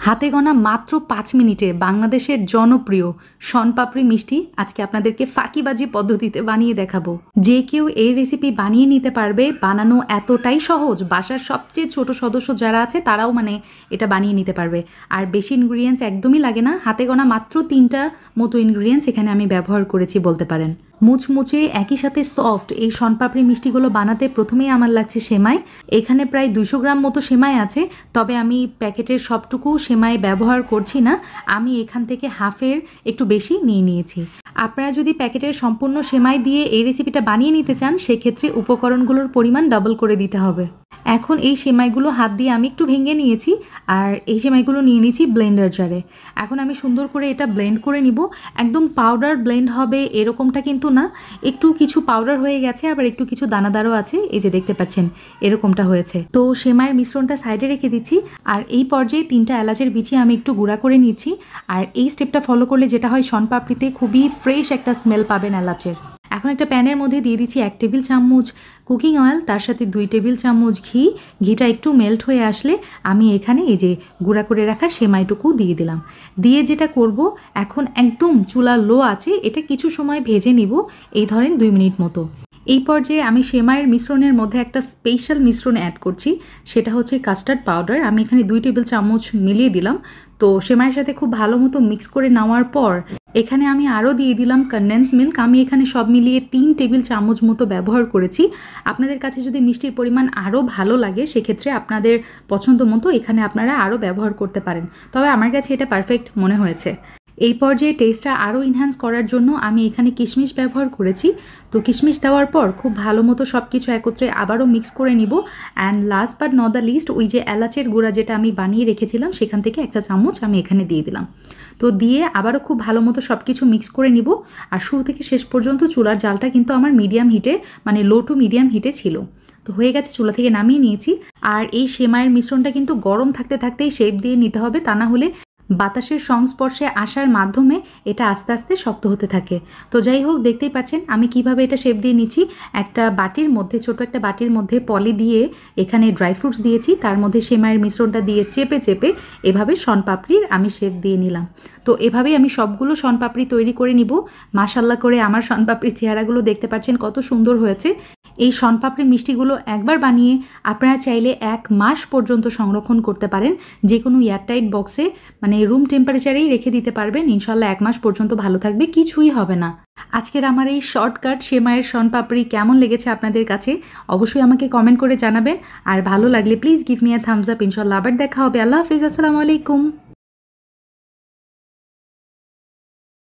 হাতে গোনা মাত্র 5 মিনিটে বাংলাদেশের জনপ্রিয় শনপাপড়ি মিষ্টি আজকে আপনাদেরকে ফাঁকিবাজি পদ্ধতিতে বানিয়ে দেখাবো। যে কেউ এই রেসিপি বানিয়ে নিতে পারবে, বানানো এতটাই সহজ, বাসার সবচেয়ে ছোট সদস্য যারা আছে তারাও এটা বানিয়ে নিতে পারবে। আর বেশি ইনগ্রিডিয়েন্টস একদমই লাগে না, হাতে গোনা মাত্র 3টা মতো ইনগ্রিডিয়েন্টস এখানে আমি ব্যবহার করেছি বলতে পারেন। মুচমুচে একই সাথে সফট এই শনপাপড়ি মিষ্টিগুলো বানাতে প্রথমেই আমার লাগছে সেমাই। এখানে প্রায় 200 গ্রাম মতো সেমাই আছে, তবে আমি প্যাকেটের সবটুকু সেমাই ব্যবহার করছি না, আমি এখান থেকে হাফের একটু বেশি নিয়েছি। আপনারা যদি প্যাকেটের সম্পূর্ণ সেমাই দিয়ে এই রেসিপিটা বানিয়ে নিতে চান সেক্ষেত্রে উপকরণগুলোর পরিমাণ ডাবল করে দিতে হবে। এখন এই সেমাইগুলো হাত দিয়ে আমি একটু ভেঙে নিয়েছি আর এই সেমাইগুলো নিয়ে নিয়েছি ব্লেন্ডার জারে। এখন আমি সুন্দর করে এটা ব্লেন্ড করে নিব। একদম পাউডার ব্লেন্ড হবে এরকমটা কিন্তু না, একটু কিছু পাউডার হয়ে গেছে আবার একটু কিছু দানাদারও আছে, এই যে দেখতে পাচ্ছেন এরকমটা হয়েছে। তো সেমাইয়ের মিশ্রণটা সাইডে রেখে দিচ্ছি আর এই পর্যায়ে 3টা এলাচের বিচি আমি একটু গুঁড়া করে নিচ্ছি। আর এই স্টেপটা ফলো করলে যেটা হয়, শনপাপড়িতে খুবই ফ্রেশ একটা স্মেল পাবেন এলাচের। এখন একটা প্যানের মধ্যে দিয়ে দিচ্ছি 1 টেবিল চামচ কুকিং অয়েল, তার সাথে 2 টেবিল চামচ ঘি। ঘিটা একটু মেল্ট হয়ে আসলে আমি এখানে এই যে গুঁড়া করে রাখা সেমাইটুকু দিয়ে দিলাম। দিয়ে যেটা করব, এখন একদম চুলা লো আছে, এটা কিছু সময় ভেজে নিব, এই ধরেন 2 মিনিট মতো। এই পর্যায়ে আমি সেমাইয়ের মিশ্রণের মধ্যে একটা স্পেশাল মিশ্রণ অ্যাড করছি, সেটা হচ্ছে কাস্টার্ড পাউডার। আমি এখানে 2 টেবিল চামচ মিলিয়ে দিলাম। তো সেমাইয়ের সাথে খুব ভালো মতো মিক্স করে নেওয়ার পর এখানে আমি আরও দিয়ে দিলাম কনডেন্স মিল্ক। আমি এখানে সব মিলিয়ে 3 টেবিল চামচ মতো ব্যবহার করেছি। আপনাদের কাছে যদি মিষ্টির পরিমাণ আরও ভালো লাগে সেক্ষেত্রে আপনাদের পছন্দ মতো এখানে আপনারা আরও ব্যবহার করতে পারেন, তবে আমার কাছে এটা পারফেক্ট মনে হয়েছে। এই পর্যায়ে টেস্টটা আরও এনহ্যান্স করার জন্য আমি এখানে কিশমিশ ব্যবহার করেছি। তো কিশমিশ দেওয়ার পর খুব ভালো মতো সব কিছু একত্রে আবারও মিক্স করে নিব। And last but not the least, ওই যে এলাচের গুঁড়া যেটা আমি বানিয়ে রেখেছিলাম সেখান থেকে 1 চা চামচ আমি এখানে দিয়ে দিলাম। তো দিয়ে আবারও খুব ভালো মতো সব কিছু মিক্স করে নিব। আর শুরু থেকে শেষ পর্যন্ত চুলার জালটা কিন্তু আমার মিডিয়াম হিটে, লো টু মিডিয়াম হিটে ছিল। তো হয়ে গেছে, চুলা থেকে নামিয়ে নিয়েছি। আর এই সেমাইয়ের মিশ্রণটা কিন্তু গরম থাকতে থাকতেই শেপ দিয়ে নিতে হবে, তা না হলে বাতাসের সংস্পর্শে আসার মাধ্যমে এটা আস্তে আস্তে শক্ত হতে থাকে। তো যাই হোক, দেখতেই পাচ্ছেন আমি কিভাবে এটা শেপ দিয়ে নিচ্ছি। একটা বাটির মধ্যে, ছোট একটা বাটির মধ্যে পলি দিয়ে এখানে ড্রাই ফ্রুটস দিয়েছি, তার মধ্যে সেমাইয়ের মিশ্রণটা দিয়ে চেপে চেপে এভাবে শনপাপড়ির আমি শেপ দিয়ে নিলাম। তো এভাবেই আমি সবগুলো শনপাপড়ি তৈরি করে নিব। মাশাল্লাহ করে আমার শনপাপড়ির চেহারাগুলো দেখতে পাচ্ছেন কত সুন্দর হয়েছে। এই শনপাপড়ি মিষ্টিগুলো একবার বানিয়ে আপনারা চাইলে 1 মাস পর্যন্ত সংরক্ষণ করতে পারেন, যে কোনো এয়ারটাইট বক্সে, রুম টেম্পারেচারেই রেখে দিতে পারবেন। ইনশাল্লাহ 1 মাস পর্যন্ত ভালো থাকবে, কিছুই হবে না। আজকের আমার এই শর্টকাট সেমাইয়ের শনপাপড়ি কেমন লেগেছে আপনাদের কাছে অবশ্যই আমাকে কমেন্ট করে জানাবেন। আর ভালো লাগলে please give me a Thums up. ইনশাল্লাহ আবার দেখা হবে। আল্লাহ হাফিজ, আসসালামু আলাইকুম।